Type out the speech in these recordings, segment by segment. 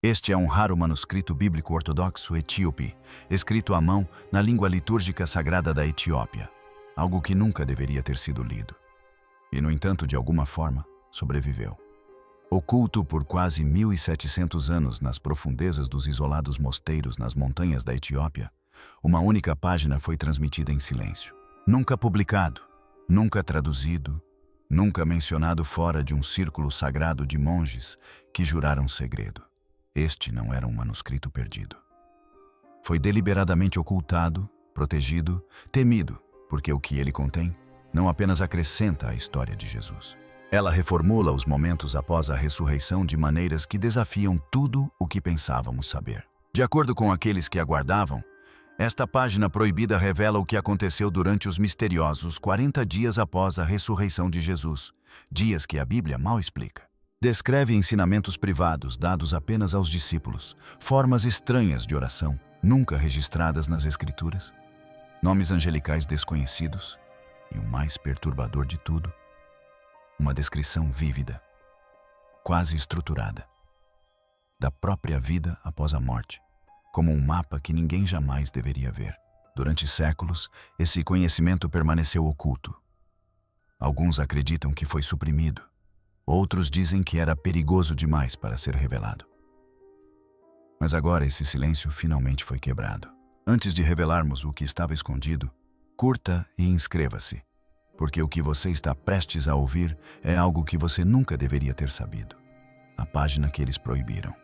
Este é um raro manuscrito bíblico ortodoxo etíope, escrito à mão na língua litúrgica sagrada da Etiópia, algo que nunca deveria ter sido lido. E, no entanto, de alguma forma, sobreviveu. Oculto por quase 1.700 anos nas profundezas dos isolados mosteiros nas montanhas da Etiópia, uma única página foi transmitida em silêncio. Nunca publicado, nunca traduzido, nunca mencionado fora de um círculo sagrado de monges que juraram segredo. Este não era um manuscrito perdido. Foi deliberadamente ocultado, protegido, temido, porque o que ele contém não apenas acrescenta à história de Jesus. Ela reformula os momentos após a ressurreição de maneiras que desafiam tudo o que pensávamos saber. De acordo com aqueles que aguardavam, esta página proibida revela o que aconteceu durante os misteriosos 40 dias após a ressurreição de Jesus, dias que a Bíblia mal explica. Descreve ensinamentos privados dados apenas aos discípulos, formas estranhas de oração, nunca registradas nas Escrituras, nomes angelicais desconhecidos e, o mais perturbador de tudo, uma descrição vívida, quase estruturada, da própria vida após a morte, como um mapa que ninguém jamais deveria ver. Durante séculos, esse conhecimento permaneceu oculto. Alguns acreditam que foi suprimido. Outros dizem que era perigoso demais para ser revelado. Mas agora esse silêncio finalmente foi quebrado. Antes de revelarmos o que estava escondido, curta e inscreva-se, porque o que você está prestes a ouvir é algo que você nunca deveria ter sabido. A página que eles proibiram.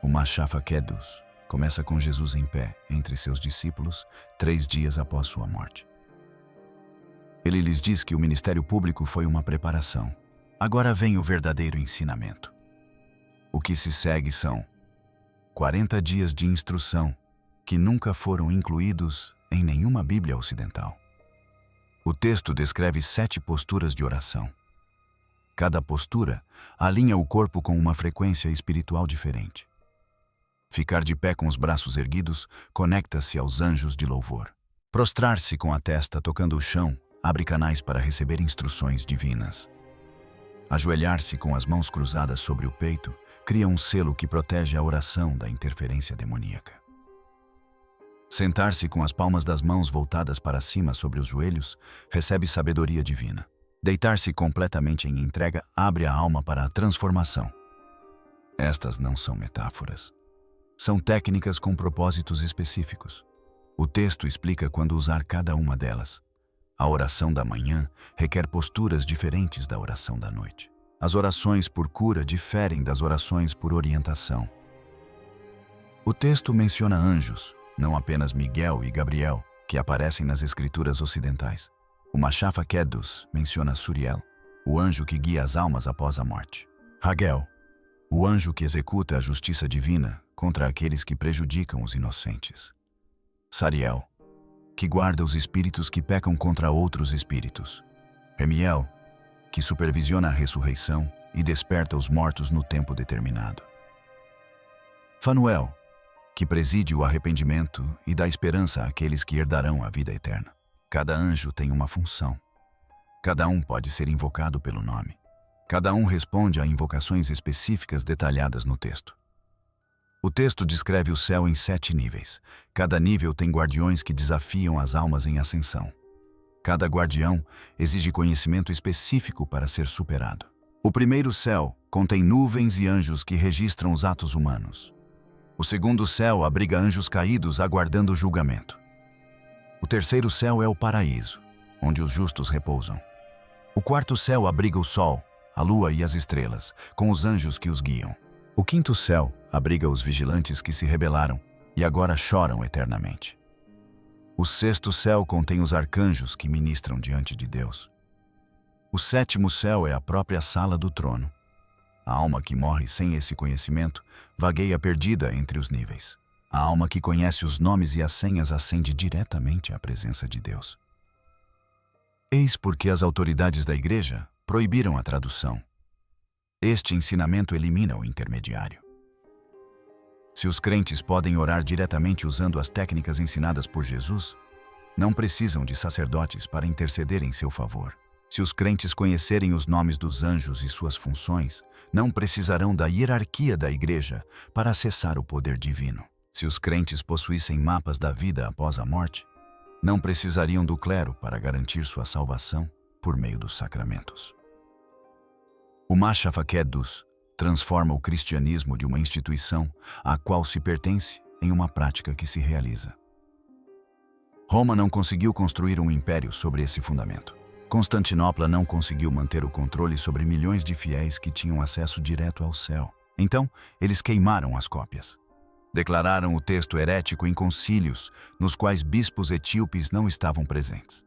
O Mashafa Kedus começa com Jesus em pé entre seus discípulos 3 dias após sua morte. Ele lhes diz que o ministério público foi uma preparação. Agora vem o verdadeiro ensinamento. O que se segue são 40 dias de instrução que nunca foram incluídos em nenhuma Bíblia ocidental. O texto descreve 7 posturas de oração. Cada postura alinha o corpo com uma frequência espiritual diferente. Ficar de pé com os braços erguidos conecta-se aos anjos de louvor. Prostrar-se com a testa tocando o chão abre canais para receber instruções divinas. Ajoelhar-se com as mãos cruzadas sobre o peito cria um selo que protege a oração da interferência demoníaca. Sentar-se com as palmas das mãos voltadas para cima sobre os joelhos recebe sabedoria divina. Deitar-se completamente em entrega abre a alma para a transformação. Estas não são metáforas. São técnicas com propósitos específicos. O texto explica quando usar cada uma delas. A oração da manhã requer posturas diferentes da oração da noite. As orações por cura diferem das orações por orientação. O texto menciona anjos, não apenas Miguel e Gabriel, que aparecem nas escrituras ocidentais. O Mashafa Kedus menciona Suriel, o anjo que guia as almas após a morte. Hagel, o anjo que executa a justiça divina contra aqueles que prejudicam os inocentes. Sariel, que guarda os espíritos que pecam contra outros espíritos. Remiel, que supervisiona a ressurreição e desperta os mortos no tempo determinado. Fanuel, que preside o arrependimento e dá esperança àqueles que herdarão a vida eterna. Cada anjo tem uma função. Cada um pode ser invocado pelo nome. Cada um responde a invocações específicas detalhadas no texto. O texto descreve o céu em 7 níveis. Cada nível tem guardiões que desafiam as almas em ascensão. Cada guardião exige conhecimento específico para ser superado. O primeiro céu contém nuvens e anjos que registram os atos humanos. O segundo céu abriga anjos caídos aguardando o julgamento. O terceiro céu é o paraíso, onde os justos repousam. O quarto céu abriga o sol, a lua e as estrelas, com os anjos que os guiam. O quinto céu abriga os vigilantes que se rebelaram e agora choram eternamente. O sexto céu contém os arcanjos que ministram diante de Deus. O sétimo céu é a própria sala do trono. A alma que morre sem esse conhecimento vagueia perdida entre os níveis. A alma que conhece os nomes e as senhas ascende diretamente à presença de Deus. Eis porque as autoridades da Igreja proibiram a tradução. Este ensinamento elimina o intermediário. Se os crentes podem orar diretamente usando as técnicas ensinadas por Jesus, não precisam de sacerdotes para interceder em seu favor. Se os crentes conhecerem os nomes dos anjos e suas funções, não precisarão da hierarquia da igreja para acessar o poder divino. Se os crentes possuíssem mapas da vida após a morte, não precisariam do clero para garantir sua salvação por meio dos sacramentos. O Mashaf Quddus transforma o cristianismo de uma instituição à qual se pertence em uma prática que se realiza. Roma não conseguiu construir um império sobre esse fundamento. Constantinopla não conseguiu manter o controle sobre milhões de fiéis que tinham acesso direto ao céu. Então, eles queimaram as cópias. Declararam o texto herético em concílios, nos quais bispos etíopes não estavam presentes.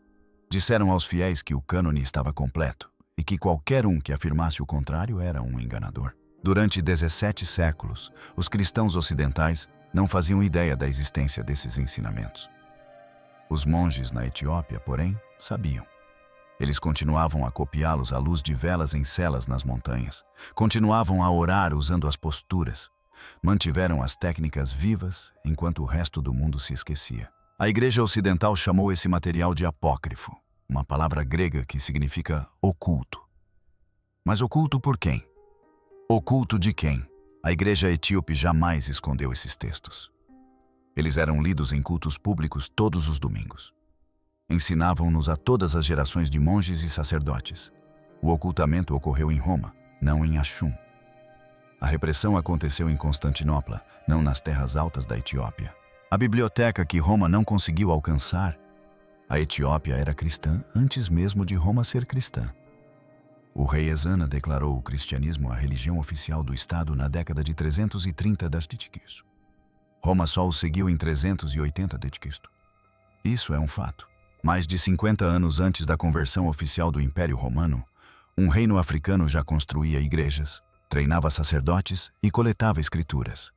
Disseram aos fiéis que o cânone estava completo e que qualquer um que afirmasse o contrário era um enganador. Durante 17 séculos, os cristãos ocidentais não faziam ideia da existência desses ensinamentos. Os monges na Etiópia, porém, sabiam. Eles continuavam a copiá-los à luz de velas em celas nas montanhas. Continuavam a orar usando as posturas. Mantiveram as técnicas vivas enquanto o resto do mundo se esquecia. A Igreja Ocidental chamou esse material de apócrifo, uma palavra grega que significa oculto. Mas oculto por quem? Oculto de quem? A Igreja Etíope jamais escondeu esses textos. Eles eram lidos em cultos públicos todos os domingos. Ensinavam-nos a todas as gerações de monges e sacerdotes. O ocultamento ocorreu em Roma, não em Axum. A repressão aconteceu em Constantinopla, não nas terras altas da Etiópia. A biblioteca que Roma não conseguiu alcançar. A Etiópia era cristã antes mesmo de Roma ser cristã. O rei Ezana declarou o cristianismo a religião oficial do Estado na década de 330 d.C. Roma só o seguiu em 380 d.C. Isso é um fato. Mais de 50 anos antes da conversão oficial do Império Romano, um reino africano já construía igrejas, treinava sacerdotes e coletava escrituras.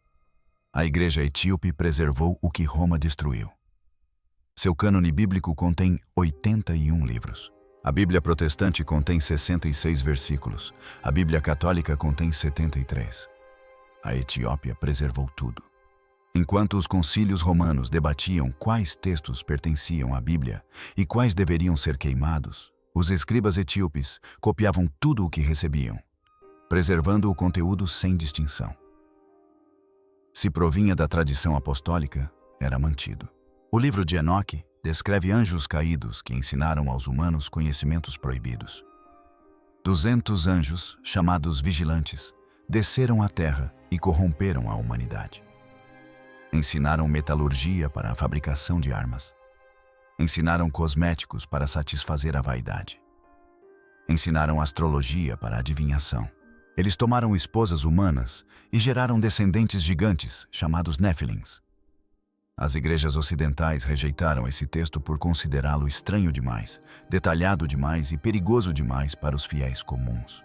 A Igreja Etíope preservou o que Roma destruiu. Seu cânone bíblico contém 81 livros. A Bíblia protestante contém 66 versículos. A Bíblia católica contém 73. A Etiópia preservou tudo. Enquanto os concílios romanos debatiam quais textos pertenciam à Bíblia e quais deveriam ser queimados, os escribas etíopes copiavam tudo o que recebiam, preservando o conteúdo sem distinção. Se provinha da tradição apostólica, era mantido. O livro de Enoque descreve anjos caídos que ensinaram aos humanos conhecimentos proibidos. 200 anjos, chamados vigilantes, desceram à terra e corromperam a humanidade. Ensinaram metalurgia para a fabricação de armas. Ensinaram cosméticos para satisfazer a vaidade. Ensinaram astrologia para a adivinhação. Eles tomaram esposas humanas e geraram descendentes gigantes, chamados Néfilins. As igrejas ocidentais rejeitaram esse texto por considerá-lo estranho demais, detalhado demais e perigoso demais para os fiéis comuns.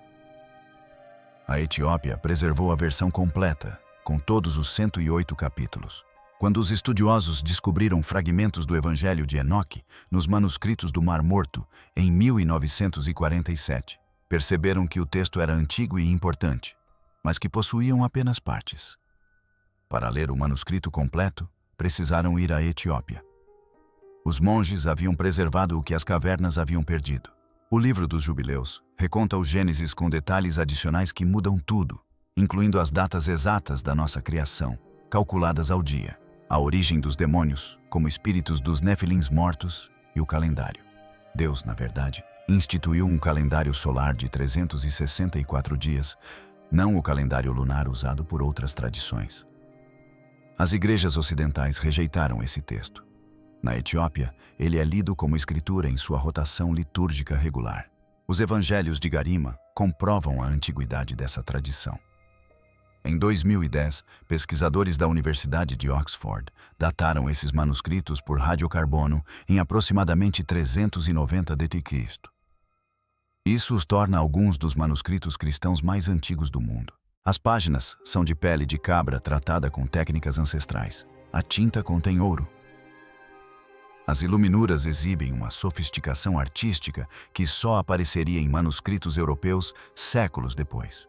A Etiópia preservou a versão completa, com todos os 108 capítulos. Quando os estudiosos descobriram fragmentos do Evangelho de Enoque nos manuscritos do Mar Morto, em 1947, perceberam que o texto era antigo e importante, mas que possuíam apenas partes. Para ler o manuscrito completo, precisaram ir à Etiópia. Os monges haviam preservado o que as cavernas haviam perdido. O livro dos Jubileus reconta o Gênesis com detalhes adicionais que mudam tudo, incluindo as datas exatas da nossa criação, calculadas ao dia, a origem dos demônios, como espíritos dos Néfilins mortos, e o calendário. Deus, na verdade, instituiu um calendário solar de 364 dias, não o calendário lunar usado por outras tradições. As igrejas ocidentais rejeitaram esse texto. Na Etiópia, ele é lido como escritura em sua rotação litúrgica regular. Os evangelhos de Garima comprovam a antiguidade dessa tradição. Em 2010, pesquisadores da Universidade de Oxford dataram esses manuscritos por radiocarbono em aproximadamente 390 d.C. Isso os torna alguns dos manuscritos cristãos mais antigos do mundo. As páginas são de pele de cabra tratada com técnicas ancestrais. A tinta contém ouro. As iluminuras exibem uma sofisticação artística que só apareceria em manuscritos europeus séculos depois.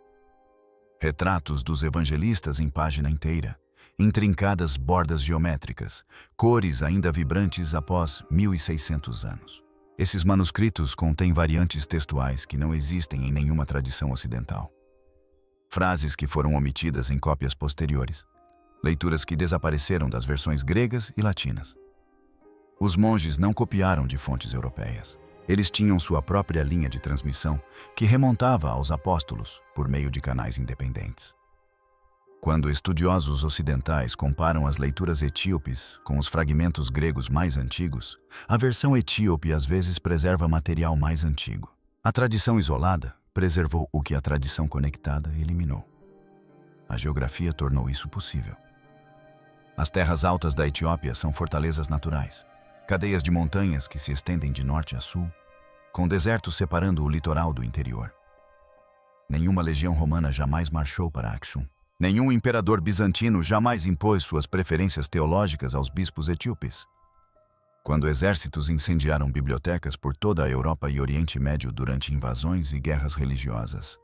Retratos dos evangelistas em página inteira, intrincadas bordas geométricas, cores ainda vibrantes após 1600 anos. Esses manuscritos contêm variantes textuais que não existem em nenhuma tradição ocidental. Frases que foram omitidas em cópias posteriores. Leituras que desapareceram das versões gregas e latinas. Os monges não copiaram de fontes europeias. Eles tinham sua própria linha de transmissão, que remontava aos apóstolos por meio de canais independentes. Quando estudiosos ocidentais comparam as leituras etíopes com os fragmentos gregos mais antigos, a versão etíope às vezes preserva material mais antigo. A tradição isolada preservou o que a tradição conectada eliminou. A geografia tornou isso possível. As terras altas da Etiópia são fortalezas naturais, cadeias de montanhas que se estendem de norte a sul, com desertos separando o litoral do interior. Nenhuma legião romana jamais marchou para Aksum. Nenhum imperador bizantino jamais impôs suas preferências teológicas aos bispos etíopes. Quando exércitos incendiaram bibliotecas por toda a Europa e Oriente Médio durante invasões e guerras religiosas,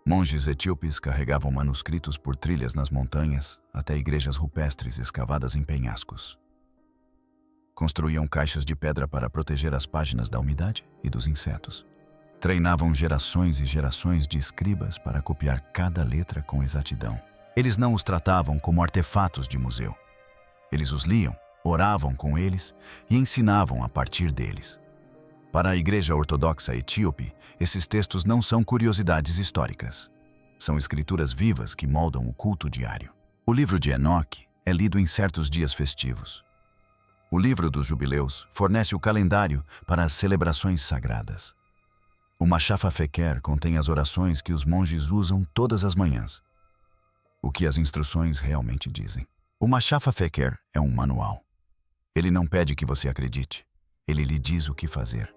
monges etíopes carregavam manuscritos por trilhas nas montanhas até igrejas rupestres escavadas em penhascos. Construíam caixas de pedra para proteger as páginas da umidade e dos insetos. Treinavam gerações e gerações de escribas para copiar cada letra com exatidão. Eles não os tratavam como artefatos de museu. Eles os liam, oravam com eles e ensinavam a partir deles. Para a Igreja Ortodoxa Etíope, esses textos não são curiosidades históricas. São escrituras vivas que moldam o culto diário. O livro de Enoque é lido em certos dias festivos. O livro dos jubileus fornece o calendário para as celebrações sagradas. O Mashafa Feker contém as orações que os monges usam todas as manhãs. O que as instruções realmente dizem. O Mashafa Feker é um manual. Ele não pede que você acredite. Ele lhe diz o que fazer.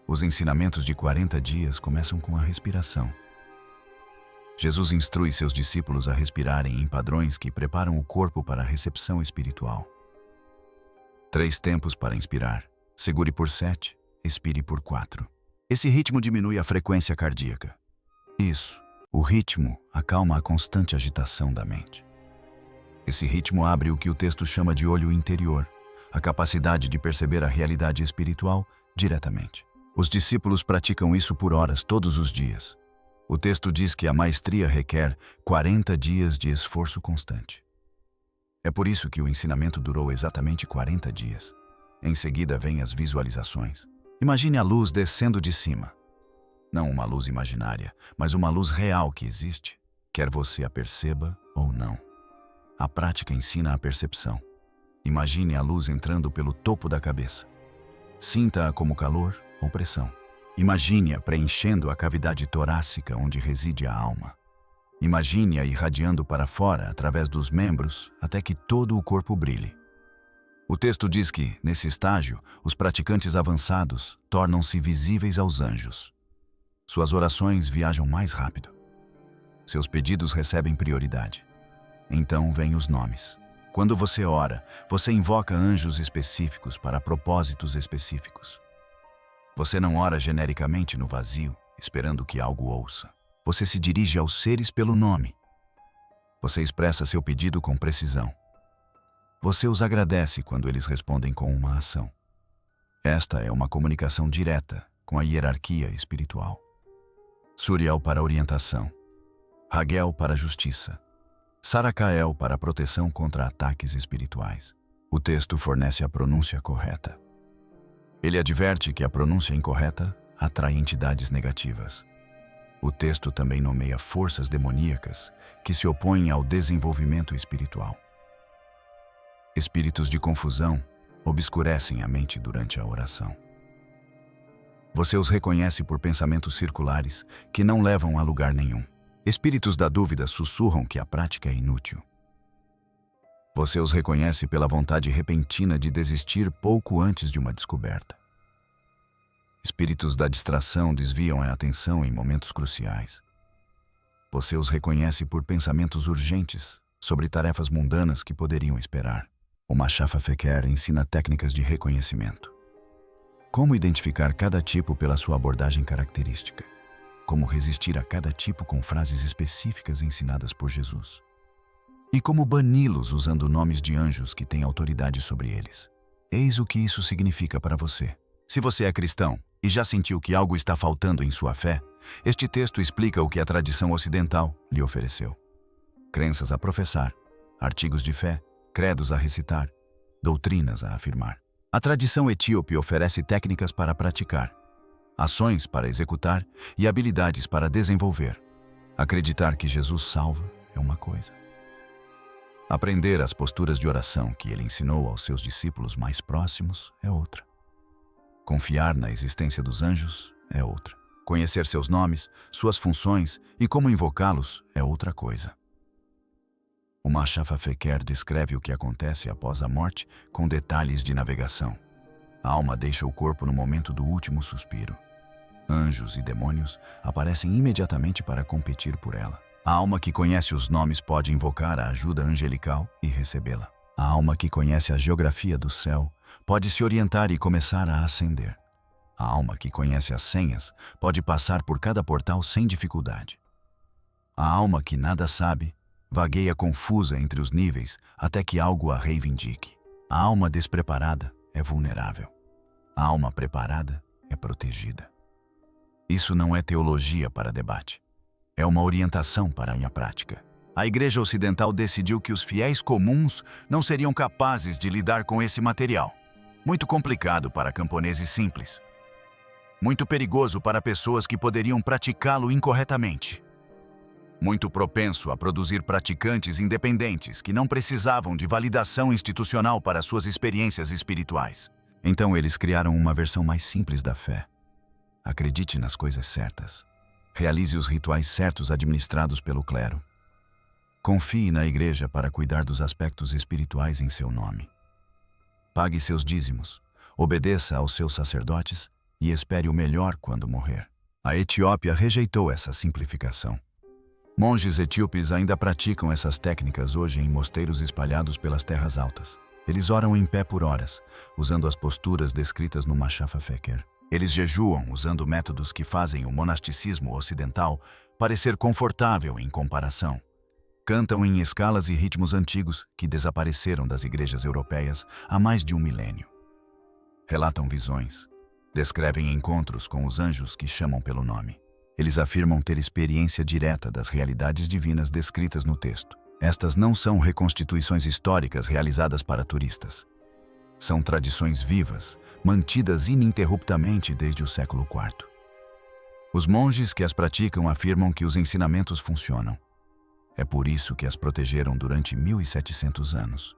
Os ensinamentos de 40 dias começam com a respiração. Jesus instrui seus discípulos a respirarem em padrões que preparam o corpo para a recepção espiritual. 3 tempos para inspirar. Segure por 7, expire por 4. Esse ritmo diminui a frequência cardíaca. Isso, o ritmo acalma a constante agitação da mente. Esse ritmo abre o que o texto chama de olho interior, a capacidade de perceber a realidade espiritual diretamente. Os discípulos praticam isso por horas todos os dias. O texto diz que a maestria requer 40 dias de esforço constante. É por isso que o ensinamento durou exatamente 40 dias. Em seguida vêm as visualizações. Imagine a luz descendo de cima. Não uma luz imaginária, mas uma luz real que existe, quer você a perceba ou não. A prática ensina a percepção. Imagine a luz entrando pelo topo da cabeça. Sinta-a como calor ou pressão. Imagine-a preenchendo a cavidade torácica onde reside a alma. Imagine-a irradiando para fora através dos membros até que todo o corpo brilhe. O texto diz que, nesse estágio, os praticantes avançados tornam-se visíveis aos anjos. Suas orações viajam mais rápido. Seus pedidos recebem prioridade. Então vêm os nomes. Quando você ora, você invoca anjos específicos para propósitos específicos. Você não ora genericamente no vazio, esperando que algo ouça. Você se dirige aos seres pelo nome. Você expressa seu pedido com precisão. Você os agradece quando eles respondem com uma ação. Esta é uma comunicação direta com a hierarquia espiritual. Suriel para orientação, Hagel para justiça, Saracael para proteção contra ataques espirituais. O texto fornece a pronúncia correta. Ele adverte que a pronúncia incorreta atrai entidades negativas. O texto também nomeia forças demoníacas que se opõem ao desenvolvimento espiritual. Espíritos de confusão obscurecem a mente durante a oração. Você os reconhece por pensamentos circulares que não levam a lugar nenhum. Espíritos da dúvida sussurram que a prática é inútil. Você os reconhece pela vontade repentina de desistir pouco antes de uma descoberta. Espíritos da distração desviam a atenção em momentos cruciais. Você os reconhece por pensamentos urgentes sobre tarefas mundanas que poderiam esperar. O Mashafa Feker ensina técnicas de reconhecimento. Como identificar cada tipo pela sua abordagem característica. Como resistir a cada tipo com frases específicas ensinadas por Jesus. E como bani-los usando nomes de anjos que têm autoridade sobre eles. Eis o que isso significa para você. Se você é cristão e já sentiu que algo está faltando em sua fé, este texto explica o que a tradição ocidental lhe ofereceu. Crenças a professar, artigos de fé, credos a recitar, doutrinas a afirmar. A tradição etíope oferece técnicas para praticar, ações para executar e habilidades para desenvolver. Acreditar que Jesus salva é uma coisa. Aprender as posturas de oração que ele ensinou aos seus discípulos mais próximos é outra. Confiar na existência dos anjos é outra. Conhecer seus nomes, suas funções e como invocá-los é outra coisa. O Mashafa Feker descreve o que acontece após a morte com detalhes de navegação. A alma deixa o corpo no momento do último suspiro. Anjos e demônios aparecem imediatamente para competir por ela. A alma que conhece os nomes pode invocar a ajuda angelical e recebê-la. A alma que conhece a geografia do céu pode se orientar e começar a ascender. A alma que conhece as senhas pode passar por cada portal sem dificuldade. A alma que nada sabe vagueia confusa entre os níveis até que algo a reivindique. A alma despreparada é vulnerável. A alma preparada é protegida. Isso não é teologia para debate. É uma orientação para a minha prática. A Igreja Ocidental decidiu que os fiéis comuns não seriam capazes de lidar com esse material. Muito complicado para camponeses simples. Muito perigoso para pessoas que poderiam praticá-lo incorretamente. Muito propenso a produzir praticantes independentes que não precisavam de validação institucional para suas experiências espirituais. Então eles criaram uma versão mais simples da fé. Acredite nas coisas certas. Realize os rituais certos administrados pelo clero. Confie na igreja para cuidar dos aspectos espirituais em seu nome. Pague seus dízimos, obedeça aos seus sacerdotes e espere o melhor quando morrer. A Etiópia rejeitou essa simplificação. Monges etíopes ainda praticam essas técnicas hoje em mosteiros espalhados pelas terras altas. Eles oram em pé por horas, usando as posturas descritas no Mashafa Feker. Eles jejuam usando métodos que fazem o monasticismo ocidental parecer confortável em comparação. Cantam em escalas e ritmos antigos que desapareceram das igrejas europeias há mais de um milênio. Relatam visões. Descrevem encontros com os anjos que chamam pelo nome. Eles afirmam ter experiência direta das realidades divinas descritas no texto. Estas não são reconstituições históricas realizadas para turistas. São tradições vivas, mantidas ininterruptamente desde o século IV. Os monges que as praticam afirmam que os ensinamentos funcionam. É por isso que as protegeram durante 1700 anos.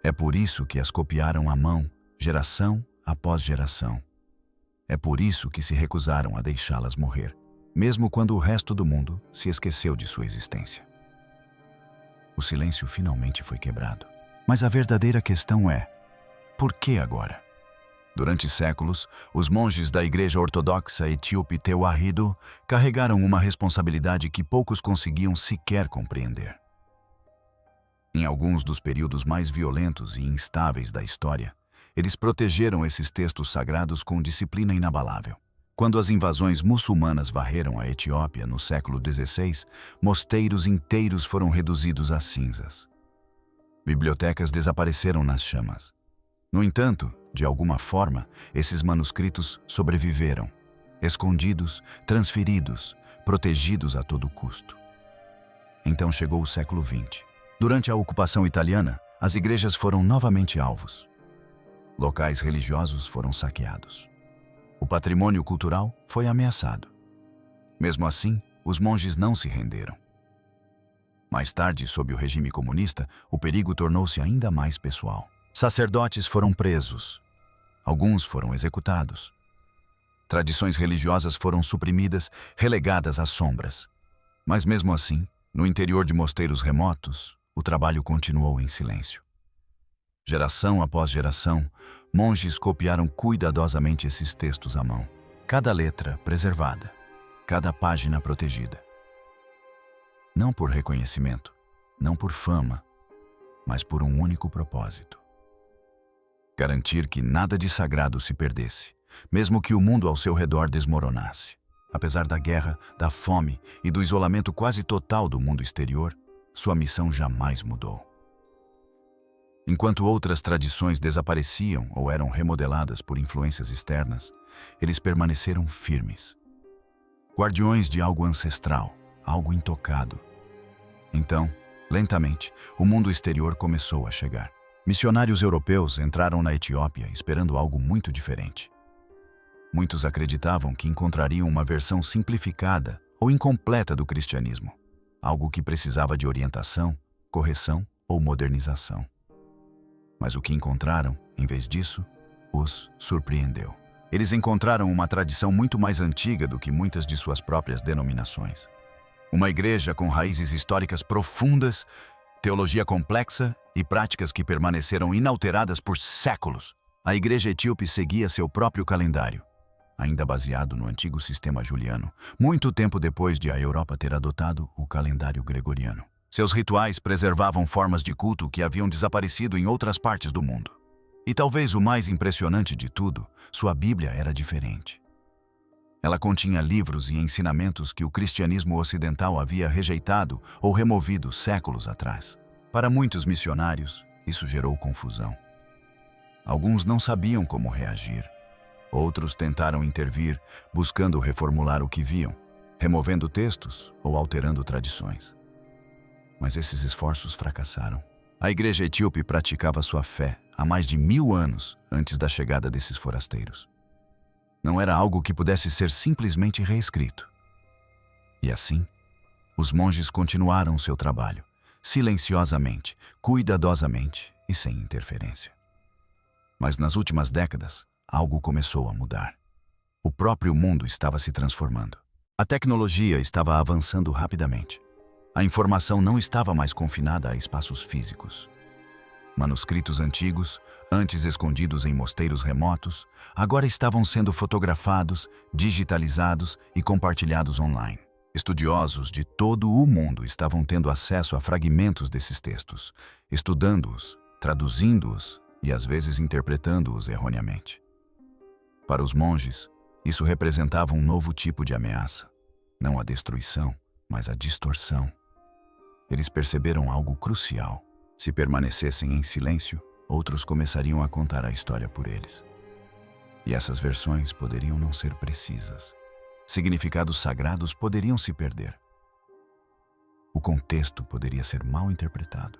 É por isso que as copiaram à mão, geração após geração. É por isso que se recusaram a deixá-las morrer, mesmo quando o resto do mundo se esqueceu de sua existência. O silêncio finalmente foi quebrado. Mas a verdadeira questão é: por que agora? Durante séculos, os monges da Igreja Ortodoxa Etíope Tewahedo carregaram uma responsabilidade que poucos conseguiam sequer compreender. Em alguns dos períodos mais violentos e instáveis da história, eles protegeram esses textos sagrados com disciplina inabalável. Quando as invasões muçulmanas varreram a Etiópia no século XVI, mosteiros inteiros foram reduzidos a cinzas. Bibliotecas desapareceram nas chamas. No entanto, de alguma forma, esses manuscritos sobreviveram, escondidos, transferidos, protegidos a todo custo. Então chegou o século XX. Durante a ocupação italiana, as igrejas foram novamente alvos. Locais religiosos foram saqueados. O patrimônio cultural foi ameaçado. Mesmo assim, os monges não se renderam. Mais tarde, sob o regime comunista, o perigo tornou-se ainda mais pessoal. Sacerdotes foram presos. Alguns foram executados. Tradições religiosas foram suprimidas, relegadas às sombras. Mas mesmo assim, no interior de mosteiros remotos, o trabalho continuou em silêncio. Geração após geração, monges copiaram cuidadosamente esses textos à mão. Cada letra preservada, cada página protegida. Não por reconhecimento, não por fama, mas por um único propósito: garantir que nada de sagrado se perdesse, mesmo que o mundo ao seu redor desmoronasse. Apesar da guerra, da fome e do isolamento quase total do mundo exterior, sua missão jamais mudou. Enquanto outras tradições desapareciam ou eram remodeladas por influências externas, eles permaneceram firmes. Guardiões de algo ancestral, algo intocado. Então, lentamente, o mundo exterior começou a chegar. Missionários europeus entraram na Etiópia esperando algo muito diferente. Muitos acreditavam que encontrariam uma versão simplificada ou incompleta do cristianismo, algo que precisava de orientação, correção ou modernização. Mas o que encontraram, em vez disso, os surpreendeu. Eles encontraram uma tradição muito mais antiga do que muitas de suas próprias denominações. Uma igreja com raízes históricas profundas, teologia complexa e práticas que permaneceram inalteradas por séculos. A igreja etíope seguia seu próprio calendário, ainda baseado no antigo sistema juliano, muito tempo depois de a Europa ter adotado o calendário gregoriano. Seus rituais preservavam formas de culto que haviam desaparecido em outras partes do mundo. E talvez o mais impressionante de tudo, sua Bíblia era diferente. Ela continha livros e ensinamentos que o cristianismo ocidental havia rejeitado ou removido séculos atrás. Para muitos missionários, isso gerou confusão. Alguns não sabiam como reagir. Outros tentaram intervir, buscando reformular o que viam, removendo textos ou alterando tradições. Mas esses esforços fracassaram. A igreja etíope praticava sua fé há mais de 1000 anos antes da chegada desses forasteiros. Não era algo que pudesse ser simplesmente reescrito. E assim, os monges continuaram seu trabalho, silenciosamente, cuidadosamente e sem interferência. Mas nas últimas décadas, algo começou a mudar. O próprio mundo estava se transformando. A tecnologia estava avançando rapidamente. A informação não estava mais confinada a espaços físicos. Manuscritos antigos, antes escondidos em mosteiros remotos, agora estavam sendo fotografados, digitalizados e compartilhados online. Estudiosos de todo o mundo estavam tendo acesso a fragmentos desses textos, estudando-os, traduzindo-os e às vezes interpretando-os erroneamente. Para os monges, isso representava um novo tipo de ameaça, não a destruição, mas a distorção. Eles perceberam algo crucial. Se permanecessem em silêncio, outros começariam a contar a história por eles. E essas versões poderiam não ser precisas. Significados sagrados poderiam se perder. O contexto poderia ser mal interpretado.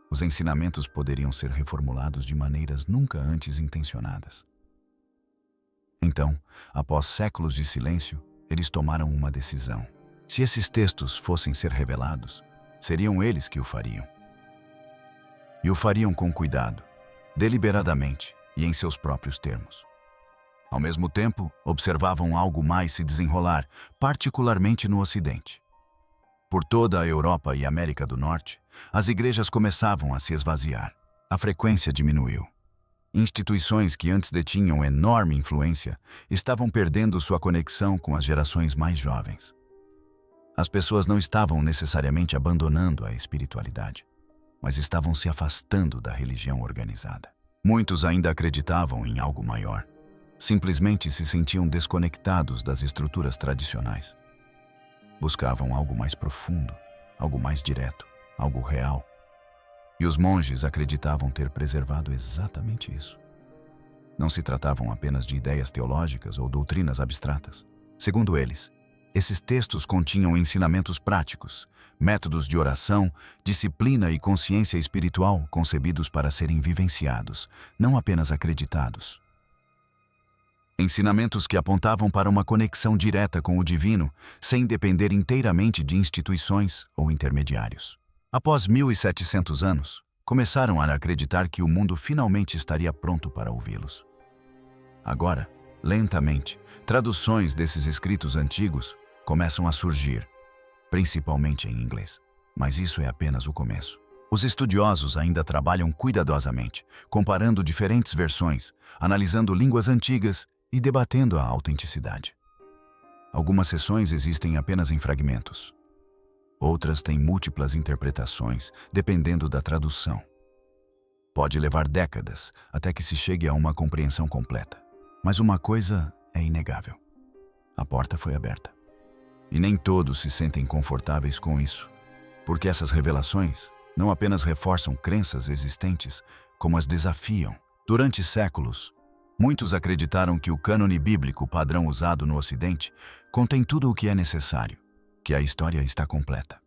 Os ensinamentos poderiam ser reformulados de maneiras nunca antes intencionadas. Então, após séculos de silêncio, eles tomaram uma decisão. Se esses textos fossem ser revelados, seriam eles que o fariam. E o fariam com cuidado, deliberadamente e em seus próprios termos. Ao mesmo tempo, observavam algo mais se desenrolar, particularmente no Ocidente. Por toda a Europa e América do Norte, as igrejas começavam a se esvaziar. A frequência diminuiu. Instituições que antes detinham enorme influência estavam perdendo sua conexão com as gerações mais jovens. As pessoas não estavam necessariamente abandonando a espiritualidade, mas estavam se afastando da religião organizada. Muitos ainda acreditavam em algo maior. Simplesmente se sentiam desconectados das estruturas tradicionais. Buscavam algo mais profundo, algo mais direto, algo real. E os monges acreditavam ter preservado exatamente isso. Não se tratavam apenas de ideias teológicas ou doutrinas abstratas. Segundo eles, esses textos continham ensinamentos práticos, métodos de oração, disciplina e consciência espiritual concebidos para serem vivenciados, não apenas acreditados. Ensinamentos que apontavam para uma conexão direta com o divino, sem depender inteiramente de instituições ou intermediários. Após 1700 anos, começaram a acreditar que o mundo finalmente estaria pronto para ouvi-los. Agora, lentamente, traduções desses escritos antigos começam a surgir, principalmente em inglês. Mas isso é apenas o começo. Os estudiosos ainda trabalham cuidadosamente, comparando diferentes versões, analisando línguas antigas e debatendo a autenticidade. Algumas seções existem apenas em fragmentos. Outras têm múltiplas interpretações, dependendo da tradução. Pode levar décadas até que se chegue a uma compreensão completa. Mas uma coisa é inegável. A porta foi aberta. E nem todos se sentem confortáveis com isso, porque essas revelações não apenas reforçam crenças existentes, como as desafiam. Durante séculos, muitos acreditaram que o cânone bíblico padrão usado no Ocidente contém tudo o que é necessário, que a história está completa.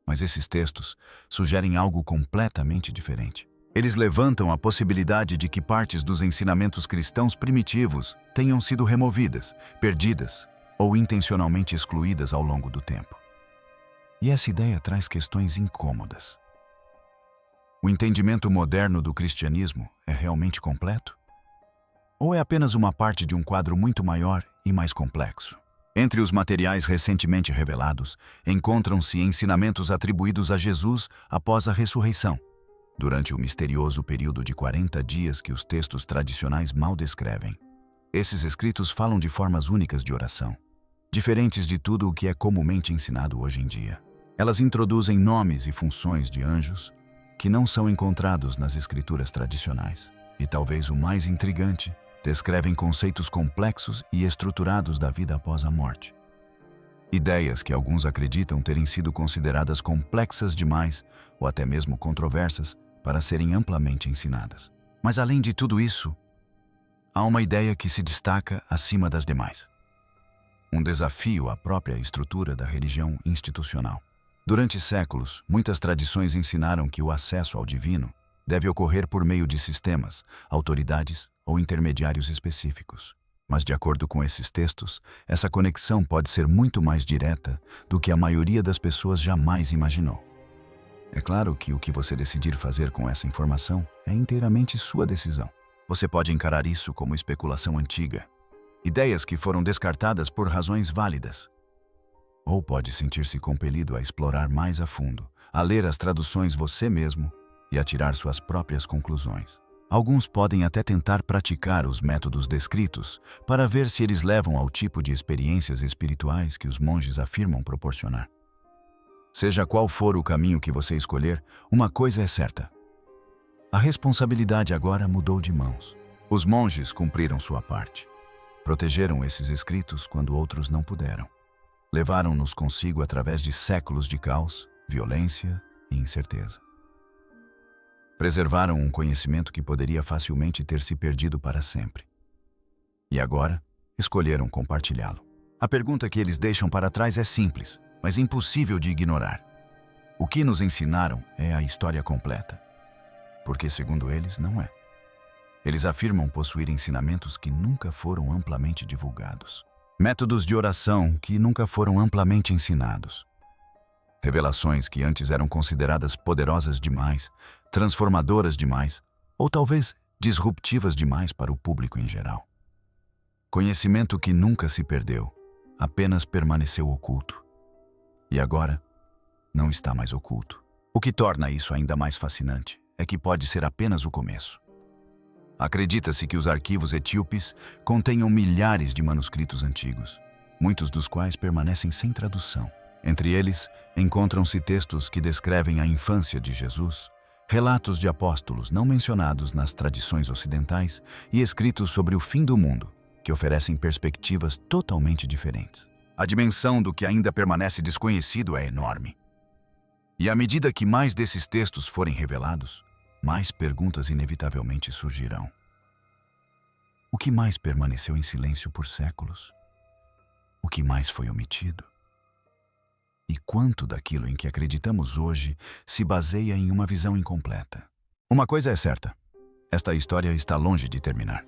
Mas esses textos sugerem algo completamente diferente. Eles levantam a possibilidade de que partes dos ensinamentos cristãos primitivos tenham sido removidas, perdidas ou intencionalmente excluídas ao longo do tempo. E essa ideia traz questões incômodas. O entendimento moderno do cristianismo é realmente completo? Ou é apenas uma parte de um quadro muito maior e mais complexo? Entre os materiais recentemente revelados, encontram-se ensinamentos atribuídos a Jesus após a ressurreição, durante o misterioso período de 40 dias que os textos tradicionais mal descrevem. Esses escritos falam de formas únicas de oração, diferentes de tudo o que é comumente ensinado hoje em dia. Elas introduzem nomes e funções de anjos que não são encontrados nas escrituras tradicionais. E talvez o mais intrigante, descrevem conceitos complexos e estruturados da vida após a morte. Ideias que alguns acreditam terem sido consideradas complexas demais ou até mesmo controversas para serem amplamente ensinadas. Mas além de tudo isso, há uma ideia que se destaca acima das demais. Um desafio à própria estrutura da religião institucional. Durante séculos, muitas tradições ensinaram que o acesso ao divino deve ocorrer por meio de sistemas, autoridades ou intermediários específicos. Mas, de acordo com esses textos, essa conexão pode ser muito mais direta do que a maioria das pessoas jamais imaginou. É claro que o que você decidir fazer com essa informação é inteiramente sua decisão. Você pode encarar isso como especulação antiga, ideias que foram descartadas por razões válidas. Ou pode sentir-se compelido a explorar mais a fundo, a ler as traduções você mesmo e a tirar suas próprias conclusões. Alguns podem até tentar praticar os métodos descritos para ver se eles levam ao tipo de experiências espirituais que os monges afirmam proporcionar. Seja qual for o caminho que você escolher, uma coisa é certa. A responsabilidade agora mudou de mãos. Os monges cumpriram sua parte. Protegeram esses escritos quando outros não puderam. Levaram-nos consigo através de séculos de caos, violência e incerteza. Preservaram um conhecimento que poderia facilmente ter se perdido para sempre. E agora, escolheram compartilhá-lo. A pergunta que eles deixam para trás é simples, mas impossível de ignorar. O que nos ensinaram é a história completa. Porque, segundo eles, não é. Eles afirmam possuir ensinamentos que nunca foram amplamente divulgados. Métodos de oração que nunca foram amplamente ensinados. Revelações que antes eram consideradas poderosas demais, transformadoras demais, ou talvez disruptivas demais para o público em geral. Conhecimento que nunca se perdeu, apenas permaneceu oculto. E agora, não está mais oculto. O que torna isso ainda mais fascinante é que pode ser apenas o começo. Acredita-se que os arquivos etíopes contenham milhares de manuscritos antigos, muitos dos quais permanecem sem tradução. Entre eles, encontram-se textos que descrevem a infância de Jesus, relatos de apóstolos não mencionados nas tradições ocidentais e escritos sobre o fim do mundo, que oferecem perspectivas totalmente diferentes. A dimensão do que ainda permanece desconhecido é enorme. E à medida que mais desses textos forem revelados, mais perguntas inevitavelmente surgirão. O que mais permaneceu em silêncio por séculos? O que mais foi omitido? E quanto daquilo em que acreditamos hoje se baseia em uma visão incompleta? Uma coisa é certa: esta história está longe de terminar.